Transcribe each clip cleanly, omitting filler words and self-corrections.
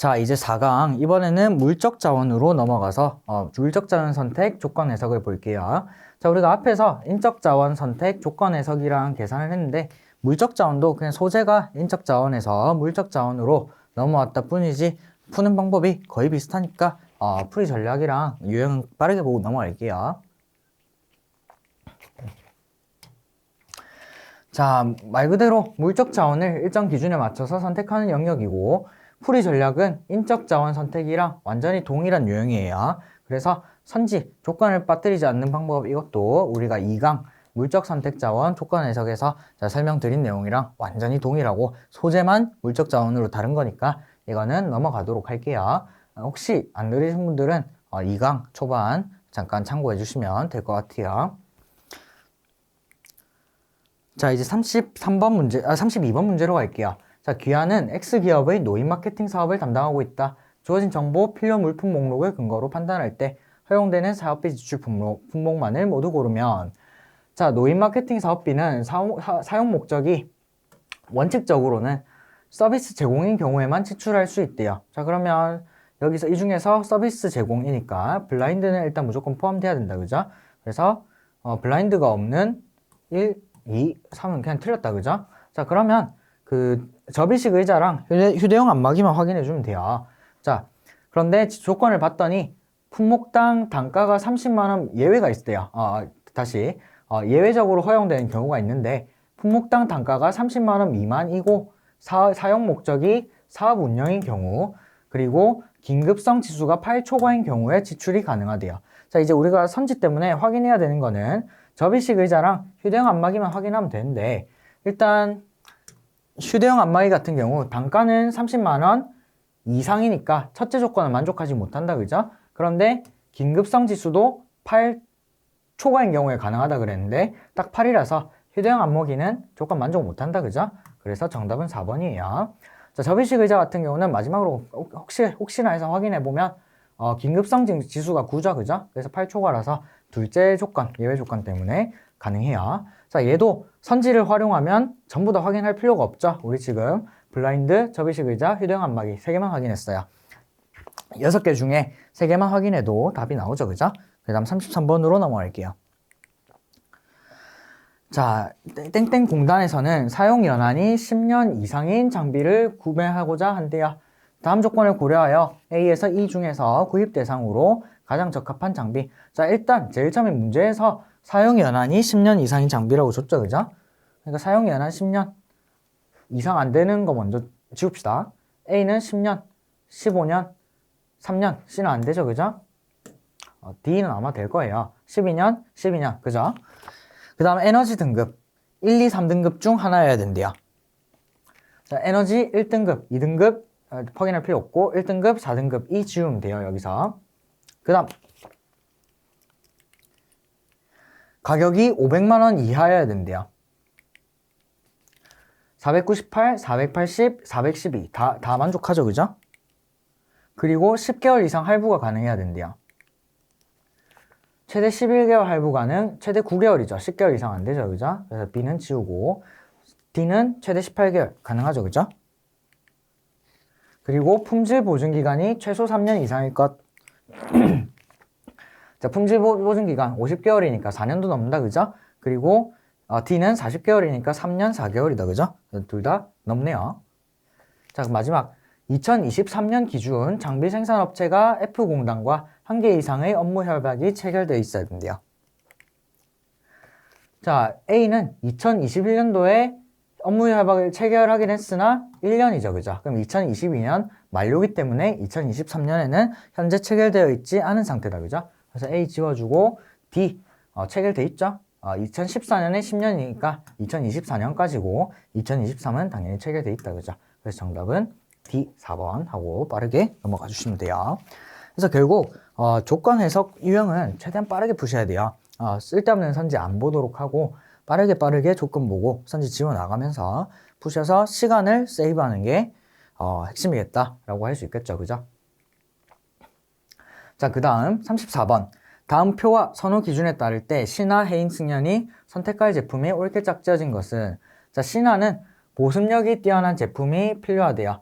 자, 이제 4강. 이번에는 물적 자원으로 넘어가서 물적 자원 선택 조건 해석을 볼게요. 자, 우리가 앞에서 인적 자원 선택 조건 해석이랑 계산을 했는데 물적 자원도 그냥 소재가 인적 자원에서 물적 자원으로 넘어왔다 뿐이지 푸는 방법이 거의 비슷하니까 풀이 전략이랑 유형 빠르게 보고 넘어갈게요. 자, 말 그대로 물적 자원을 일정 기준에 맞춰서 선택하는 영역이고 풀이 전략은 인적 자원 선택이랑 완전히 동일한 유형이에요. 그래서 선지, 조건을 빠뜨리지 않는 방법 이것도 우리가 2강 물적 선택 자원 조건 해석에서 설명드린 내용이랑 완전히 동일하고 소재만 물적 자원으로 다른 거니까 이거는 넘어가도록 할게요. 혹시 안 들으신 분들은 2강 초반 잠깐 참고해 주시면 될 것 같아요. 자, 이제 32번 문제로 갈게요. 자, 기아는 X기업의 노인 마케팅 사업을 담당하고 있다. 주어진 정보, 필요 물품 목록을 근거로 판단할 때 허용되는 사업비 지출 품목만을 모두 고르면 자, 노인 마케팅 사업비는 사용 목적이 원칙적으로는 서비스 제공인 경우에만 지출할 수 있대요. 자, 그러면 여기서 이 중에서 서비스 제공이니까 블라인드는 일단 무조건 포함돼야 된다. 그죠? 그래서 블라인드가 없는 1, 2, 3은 그냥 틀렸다. 그죠? 자, 그러면 그 접이식 의자랑 휴대용 안마기만 확인해 주면 돼요. 자, 그런데 조건을 봤더니 품목당 단가가 30만원 예외가 있대요. 다시 예외적으로 허용되는 경우가 있는데 품목당 단가가 30만원 미만이고 사용 목적이 사업 운영인 경우 그리고 긴급성 지수가 8 초과인 경우에 지출이 가능하대요. 자, 이제 우리가 선지 때문에 확인해야 되는 거는 접이식 의자랑 휴대용 안마기만 확인하면 되는데 일단 휴대용 안마기 같은 경우 단가는 30만원 이상이니까 첫째 조건은 만족하지 못한다. 그죠? 그런데 긴급성 지수도 8 초과인 경우에 가능하다 그랬는데 딱 8이라서 휴대용 안마기는 조건 만족 못한다. 그죠? 그래서 정답은 4번이에요. 자, 접이식 의자 같은 경우는 마지막으로 혹시나 해서 확인해보면 긴급성 지수가 9죠. 그죠? 그래서 8 초과라서 둘째 조건, 예외 조건 때문에 가능해요. 자, 얘도 선지를 활용하면 전부 다 확인할 필요가 없죠. 우리 지금 블라인드, 접이식 의자, 휴대용 안마기 3개만 확인했어요. 6개 중에 3개만 확인해도 답이 나오죠. 그죠? 그 다음 33번으로 넘어갈게요. 자, 땡땡 공단에서는 사용 연한이 10년 이상인 장비를 구매하고자 한대요. 다음 조건을 고려하여 A에서 E 중에서 구입 대상으로 가장 적합한 장비. 자, 일단 제일 처음에 문제에서 사용 연한이 10년 이상인 장비라고 줬죠. 그죠? 그러니까 사용 연한 10년 이상 안 되는 거 먼저 지웁시다. A는 10년, 15년, 3년, C는 안 되죠. 그죠? D는 아마 될 거예요. 12년, 12년. 그죠? 그 다음 에너지 등급 1, 2, 3등급 중 하나여야 된대요. 자, 에너지 1등급, 2등급 확인할 필요 없고 1등급, 4등급 이 지우면 돼요. 여기서 그 다음 가격이 500만원 이하여야 된대요. 498, 480, 412 다 만족하죠. 그죠? 그리고 10개월 이상 할부가 가능해야 된대요. 최대 11개월 할부 가능, 최대 9개월이죠. 10개월 이상 안 되죠. 그죠? 그래서 B는 지우고 D는 최대 18개월 가능하죠. 그죠? 그리고 품질 보증 기간이 최소 3년 이상일 것. 자, 품질 보증 기간 50개월이니까 4년도 넘는다. 그죠? 그리고 D는 40개월이니까 3년 4개월이다. 그죠? 둘 다 넘네요. 자, 마지막 2023년 기준 장비 생산업체가 F공단과 1개 이상의 업무 협약이 체결되어 있어야 된대요. 자, A는 2021년도에 업무 협약을 체결하긴 했으나 1년이죠. 그죠? 그럼 2022년 만료기 때문에 2023년에는 현재 체결되어 있지 않은 상태다. 그죠? 그래서 A 지워주고 D 체결돼 있죠? 2014년에 10년이니까 2024년까지고 2023은 당연히 체결돼 있다. 그죠? 그래서 정답은 D 4번 하고 빠르게 넘어가 주시면 돼요. 그래서 결국 조건 해석 유형은 최대한 빠르게 푸셔야 돼요. 쓸데없는 선지 안 보도록 하고 빠르게 조건 보고 선지 지워 나가면서 푸셔서 시간을 세이브하는 게 핵심이겠다라고 할 수 있겠죠. 그죠? 자, 그 다음 34번 다음 표와 선호 기준에 따를 때 신화, 해인, 승연이 선택할 제품이 옳게 짝지어진 것은 자, 신화는 보습력이 뛰어난 제품이 필요하대요.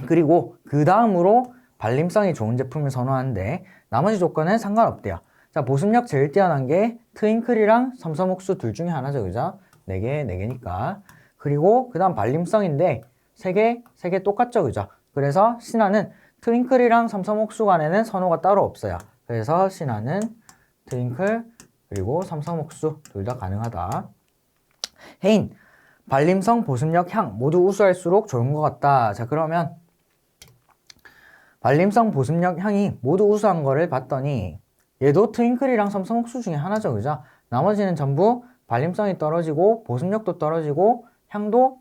그리고 그 다음으로 발림성이 좋은 제품을 선호하는데 나머지 조건은 상관없대요. 자, 보습력 제일 뛰어난 게 트윙클이랑 섬섬옥수 둘 중에 하나죠. 그죠? 4개, 4개니까. 그리고 그 다음 발림성인데 3개 똑같죠. 그죠? 그래서 신한은 트윙클이랑 섬섬옥수 간에는 선호가 따로 없어요. 그래서 신한은 트윙클 그리고 섬섬옥수 둘 다 가능하다. 해인, 발림성, 보습력, 향 모두 우수할수록 좋은 것 같다. 자, 그러면 발림성, 보습력, 향이 모두 우수한 거를 봤더니 얘도 트윙클이랑 섬섬옥수 중에 하나죠. 그죠? 나머지는 전부 발림성이 떨어지고 보습력도 떨어지고 향도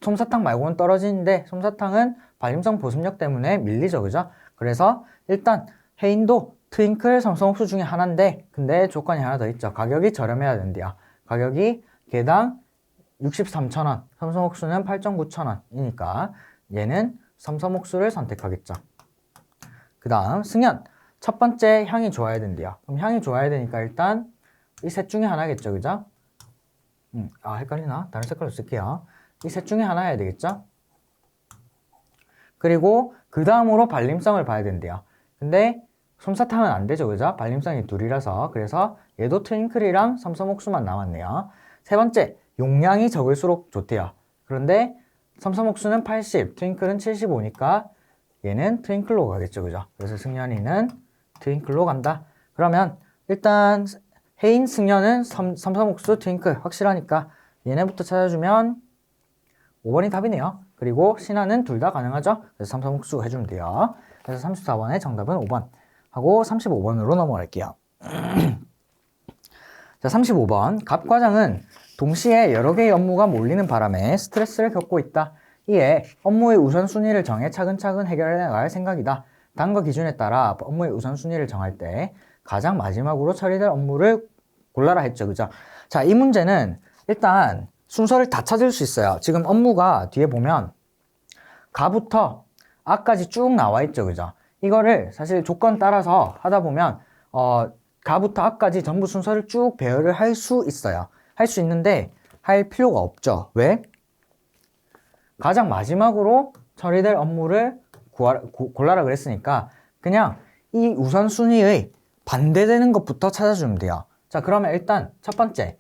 솜사탕 말고는 떨어지는데 솜사탕은 발림성, 보습력 때문에 밀리죠. 그죠? 그래서 일단 해인도 트윙클, 섬섬옥수 중에 하나인데 근데 조건이 하나 더 있죠. 가격이 저렴해야 된대요. 가격이 개당 63,000원, 섬섬옥수는 8,900원이니까 얘는 섬섬옥수를 선택하겠죠. 그 다음 승연, 첫 번째 향이 좋아야 된대요. 그럼 향이 좋아야 되니까 일단 이 셋 중에 하나겠죠. 그죠? 헷갈리나? 다른 색깔로 쓸게요. 이 셋 중에 하나여야 되겠죠? 그리고 그 다음으로 발림성을 봐야 된대요. 근데 솜사탕은 안 되죠. 그죠? 발림성이 둘이라서. 그래서 얘도 트윙클이랑 섬섬옥수만 남았네요. 세 번째, 용량이 적을수록 좋대요. 그런데 섬섬옥수는 80, 트윙클은 75니까 얘는 트윙클로 가겠죠. 그죠? 그래서 승연이는 트윙클로 간다. 그러면 일단 해인, 승연은 섬섬옥수, 트윙클 확실하니까 얘네부터 찾아주면 5번이 답이네요. 그리고 신한은 둘 다 가능하죠. 그래서 섬섬옥수 해주면 돼요. 그래서 34번의 정답은 5번 하고 35번으로 넘어갈게요. 자, 35번. 갑 과장은 동시에 여러 개의 업무가 몰리는 바람에 스트레스를 겪고 있다. 이에 업무의 우선순위를 정해 차근차근 해결해 나갈 생각이다. 다음과 기준에 따라 업무의 우선순위를 정할 때 가장 마지막으로 처리될 업무를 골라라 했죠. 그죠? 자, 이 문제는 일단 순서를 다 찾을 수 있어요. 지금 업무가 뒤에 보면 가부터 아까지 쭉 나와 있죠. 그죠? 이거를 사실 조건 따라서 하다 보면 가부터 아까지 전부 순서를 쭉 배열을 할 수 있어요. 할 수 있는데 할 필요가 없죠. 왜? 가장 마지막으로 처리될 업무를 골라라 그랬으니까 그냥 이 우선순위의 반대되는 것부터 찾아주면 돼요. 자, 그러면 일단 첫 번째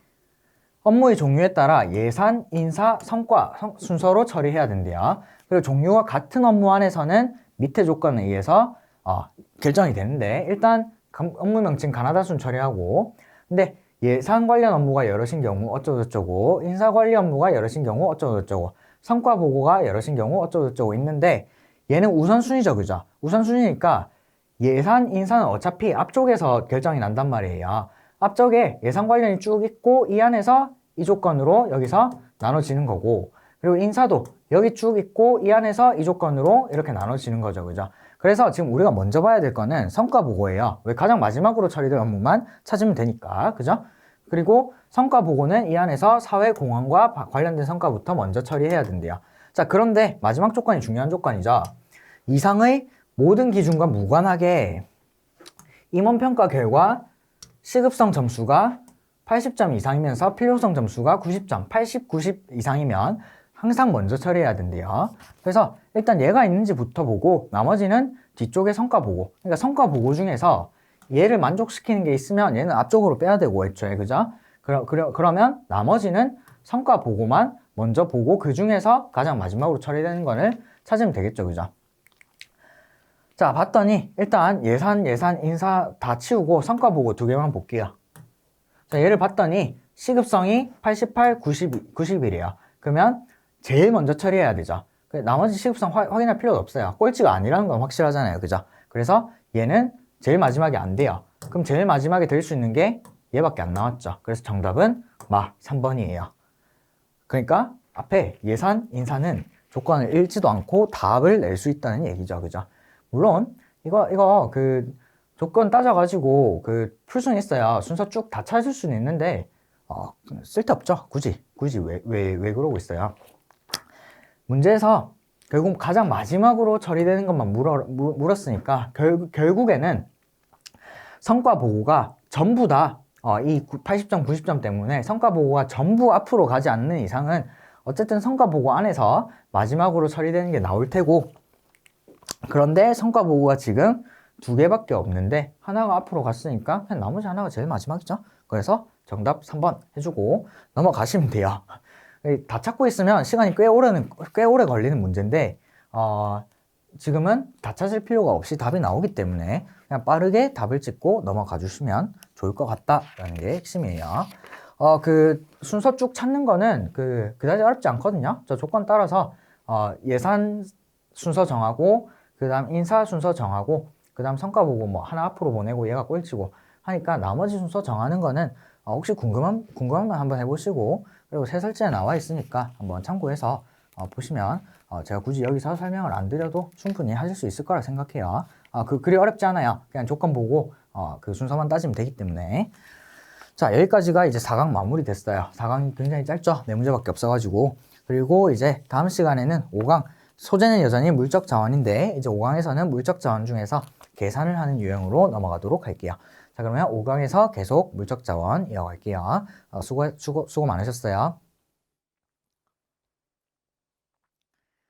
업무의 종류에 따라 예산, 인사, 성과 순서로 처리해야 된대요. 그리고 종류가 같은 업무 안에서는 밑에 조건에 의해서 결정이 되는데 일단 업무 명칭 가나다순 처리하고 근데 예산 관련 업무가 여럿인 경우 어쩌고저쩌고 인사 관리 업무가 여럿인 경우 어쩌고저쩌고 성과 보고가 여럿인 경우 어쩌고저쩌고 있는데 얘는 우선순위죠. 그죠? 우선순위니까 예산, 인사는 어차피 앞쪽에서 결정이 난단 말이에요. 앞쪽에 예산 관련이 쭉 있고 이 안에서 이 조건으로 여기서 나눠지는 거고 그리고 인사도 여기 쭉 있고 이 안에서 이 조건으로 이렇게 나눠지는 거죠. 그죠? 그래서 지금 우리가 먼저 봐야 될 거는 성과 보고예요. 왜? 가장 마지막으로 처리될 업무만 찾으면 되니까. 그죠? 그리고 성과 보고는 이 안에서 사회공헌과 관련된 성과부터 먼저 처리해야 된대요. 자, 그런데 마지막 조건이 중요한 조건이죠. 이상의 모든 기준과 무관하게 임원평가 결과 시급성 점수가 80점 이상이면서 필요성 점수가 90점, 80, 90 이상이면 항상 먼저 처리해야 된대요. 그래서 일단 얘가 있는지부터 보고 나머지는 뒤쪽에 성과 보고 그러니까 성과 보고 중에서 얘를 만족시키는 게 있으면 얘는 앞쪽으로 빼야 되고 애초에 그죠? 그러면 나머지는 성과 보고만 먼저 보고 그 중에서 가장 마지막으로 처리되는 거를 찾으면 되겠죠. 그죠? 자, 봤더니 일단 예산, 인사 다 치우고 성과 보고 2개만 볼게요. 자, 얘를 봤더니 시급성이 88, 90이래요. 그러면 제일 먼저 처리해야 되죠. 나머지 시급성 확인할 필요도 없어요. 꼴찌가 아니라는 건 확실하잖아요. 그죠? 그래서 얘는 제일 마지막에 안 돼요. 그럼 제일 마지막에 될 수 있는 게 얘밖에 안 나왔죠. 그래서 정답은 3번이에요. 그러니까 앞에 예산, 인사는 조건을 읽지도 않고 답을 낼 수 있다는 얘기죠. 그죠? 물론 이거 그 조건 따져가지고 풀 수는 있어요. 순서 쭉 다 찾을 수는 있는데 쓸데없죠. 굳이 왜 그러고 있어요. 문제에서 결국 가장 마지막으로 처리되는 것만 물었으니까 결국에는 성과 보고가 전부 다 이 80점, 90점 때문에 성과 보고가 전부 앞으로 가지 않는 이상은 어쨌든 성과보고 안에서 마지막으로 처리되는 게 나올 테고, 그런데 성과보고가 지금 2개밖에 없는데 하나가 앞으로 갔으니까 그냥 나머지 하나가 제일 마지막이죠. 그래서 정답 3번 해주고 넘어가시면 돼요. 다 찾고 있으면 시간이 꽤 오래 걸리는 문제인데, 지금은 다 찾을 필요가 없이 답이 나오기 때문에 그냥 빠르게 답을 찍고 넘어가 주시면 좋을 것 같다라는 게 핵심이에요. 그 순서 쭉 찾는 거는 그다지 어렵지 않거든요. 저 조건 따라서 예산 순서 정하고, 그 다음 인사 순서 정하고, 그 다음 성과 보고 뭐 하나 앞으로 보내고 얘가 꼴찌고 하니까 나머지 순서 정하는 거는 혹시 궁금한 건 한번 해보시고, 그리고 해설지에 나와 있으니까 한번 참고해서 보시면 제가 굳이 여기서 설명을 안 드려도 충분히 하실 수 있을 거라 생각해요. 그리 어렵지 않아요. 그냥 조건 보고 그 순서만 따지면 되기 때문에. 자, 여기까지가 이제 4강 마무리 됐어요. 4강이 굉장히 짧죠? 4문제밖에 없어가지고. 그리고 이제 다음 시간에는 5강. 소재는 여전히 물적 자원인데 이제 5강에서는 물적 자원 중에서 계산을 하는 유형으로 넘어가도록 할게요. 자, 그러면 5강에서 계속 물적 자원 이어갈게요. 수고 많으셨어요.